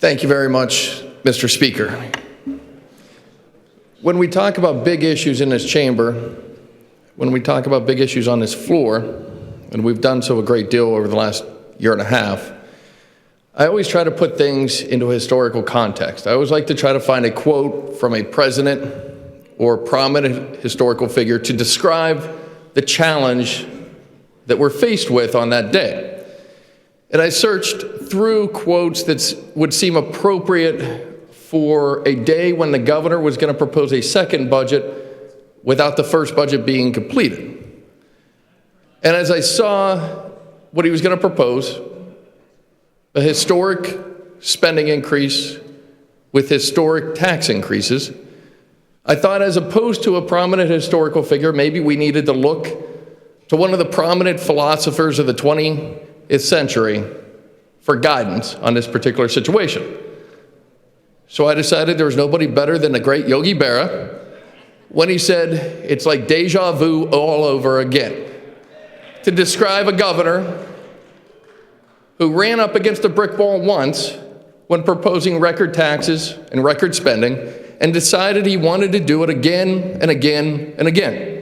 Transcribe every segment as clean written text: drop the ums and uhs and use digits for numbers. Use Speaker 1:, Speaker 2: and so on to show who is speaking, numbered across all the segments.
Speaker 1: Thank you very much, Mr. Speaker. When we talk about big issues in this chamber, when we talk about big issues on this floor, and we've done so a great deal over the last year and a half, I always try to put things into a historical context. I always like to try to find a quote from a president or prominent historical figure to describe the challenge that we're faced with on that day. And I searched through quotes that would seem appropriate for a day when the governor was going to propose a second budget without the first budget being completed. And as I saw what he was going to propose, a historic spending increase with historic tax increases, I thought, as opposed to a prominent historical figure, maybe we needed to look to one of the prominent philosophers of the 20th century for guidance on this particular situation. So I decided there was nobody better than the great Yogi Berra when he said, "It's like deja vu all over again," to describe a governor who ran up against a brick wall once when proposing record taxes and record spending and decided he wanted to do it again and again and again.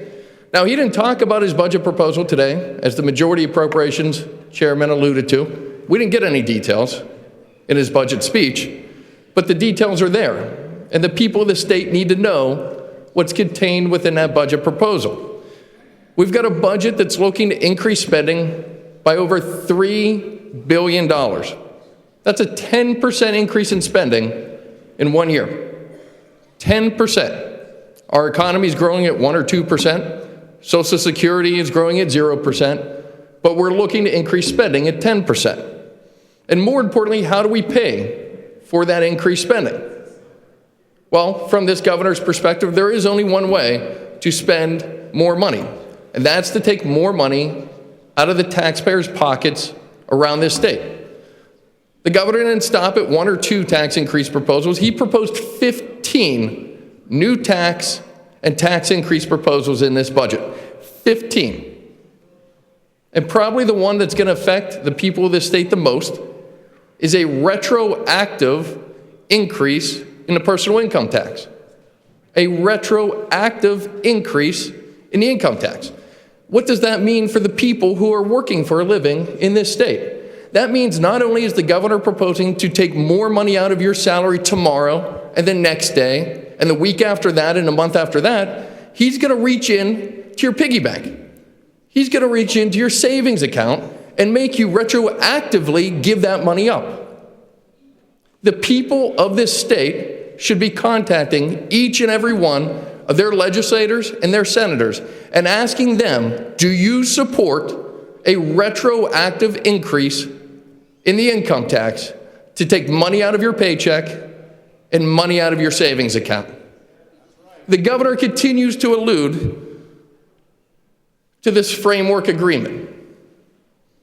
Speaker 1: Now, he didn't talk about his budget proposal today, as the Majority Appropriations Chairman alluded to. We didn't get any details in his budget speech, but the details are there, and the people of the state need to know what's contained within that budget proposal. We've got a budget that's looking to increase spending by over $3 billion. That's a 10% increase in spending in 1 year. 10%. Our economy is growing at 1 or 2%. Social Security is growing at 0%, but we're looking to increase spending at 10%. And more importantly, how do we pay for that increased spending? Well, from this governor's perspective, there is only one way to spend more money, and that's to take more money out of the taxpayers' pockets around this state. The governor didn't stop at 1 or 2 tax increase proposals. He proposed 15 new tax and tax increase proposals in this budget. 15. And probably the one that's going to affect the people of this state the most is a retroactive increase in the personal income tax. A retroactive increase in the income tax. What does that mean for the people who are working for a living in this state? That means not only is the governor proposing to take more money out of your salary tomorrow and the next day and the week after that and the month after that, he's going to reach in to your piggy bank. He's going to reach into your savings account and make you retroactively give that money up. The people of this state should be contacting each and every one of their legislators and their senators and asking them, do you support a retroactive increase in the income tax to take money out of your paycheck and money out of your savings account? The governor continues to allude to this framework agreement.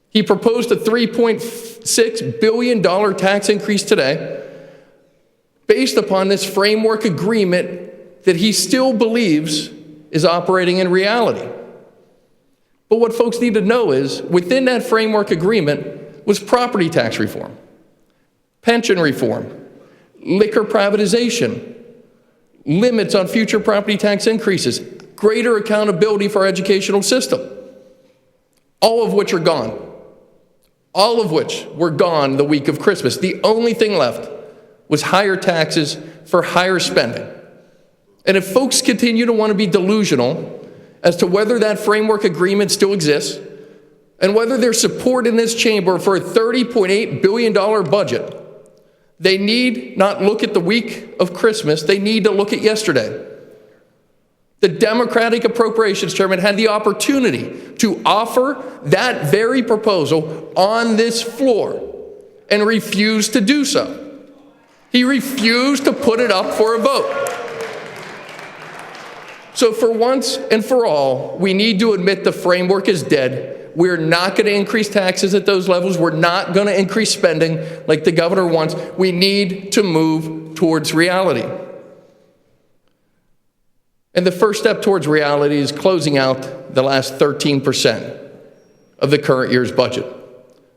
Speaker 1: He proposed a $3.6 billion tax increase today based upon this framework agreement that he still believes is operating in reality. But what folks need to know is, within that framework agreement was property tax reform, pension reform, liquor privatization, limits on future property tax increases, greater accountability for our educational system, all of which are gone. All of which were gone the week of Christmas. The only thing left was higher taxes for higher spending. And if folks continue to want to be delusional as to whether that framework agreement still exists and whether there's support in this chamber for a $30.8 billion budget, they need not look at the week of Christmas, they need to look at yesterday. The Democratic Appropriations Chairman had the opportunity to offer that very proposal on this floor and refused to do so. He refused to put it up for a vote. So for once and for all, we need to admit the framework is dead. We're not going to increase taxes at those levels. We're not going to increase spending like the governor wants. We need to move towards reality. And the first step towards reality is closing out the last 13% of the current year's budget,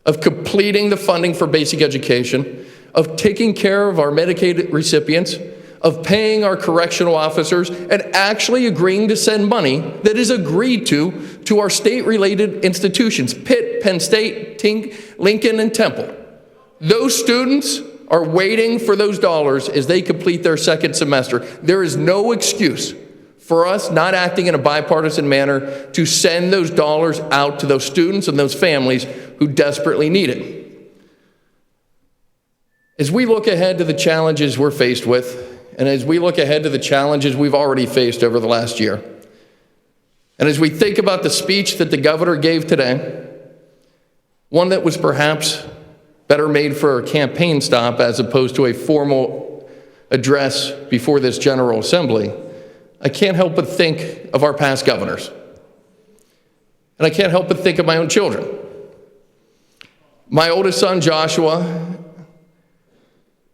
Speaker 1: of completing the funding for basic education, of taking care of our Medicaid recipients, of paying our correctional officers, and actually agreeing to send money that is agreed to our state-related institutions, Pitt, Penn State, Tink, Lincoln, and Temple. Those students are waiting for those dollars as they complete their second semester. There is no excuse for us not acting in a bipartisan manner to send those dollars out to those students and those families who desperately need it. As we look ahead to the challenges we're faced with, and as we look ahead to the challenges we've already faced over the last year, and as we think about the speech that the governor gave today, one that was perhaps better made for a campaign stop as opposed to a formal address before this General Assembly, I can't help but think of our past governors. And I can't help but think of my own children. My oldest son, Joshua,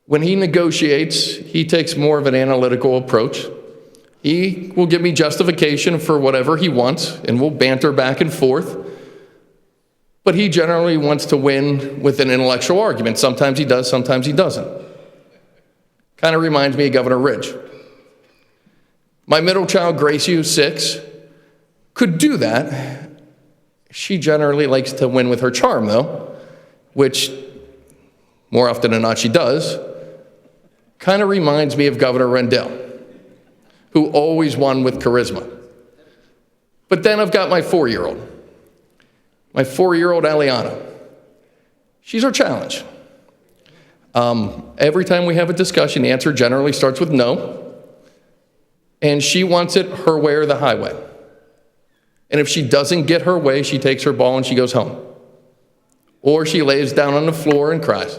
Speaker 1: when he negotiates, he takes more of an analytical approach. He will give me justification for whatever he wants, and we'll banter back and forth. But he generally wants to win with an intellectual argument. Sometimes he does, sometimes he doesn't. Kind of reminds me of Governor Ridge. My middle child, Gracie, who's 6, could do that. She generally likes to win with her charm, though, which more often than not she does. Kind of reminds me of Governor Rendell, who always won with charisma. But then I've got my 4-year-old. My 4-year-old Eliana. She's our challenge. Every time we have a discussion, the answer generally starts with no. And she wants it her way or the highway. And if she doesn't get her way, she takes her ball and she goes home. Or she lays down on the floor and cries.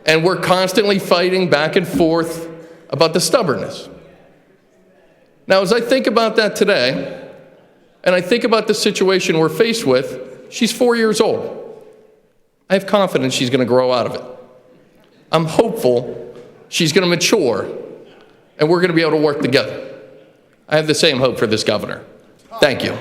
Speaker 1: And we're constantly fighting back and forth about the stubbornness. Now, as I think about that today, and I think about the situation we're faced with, she's 4 years old. I have confidence she's going to grow out of it. I'm hopeful she's going to mature, and we're going to be able to work together. I have the same hope for this governor. Thank you.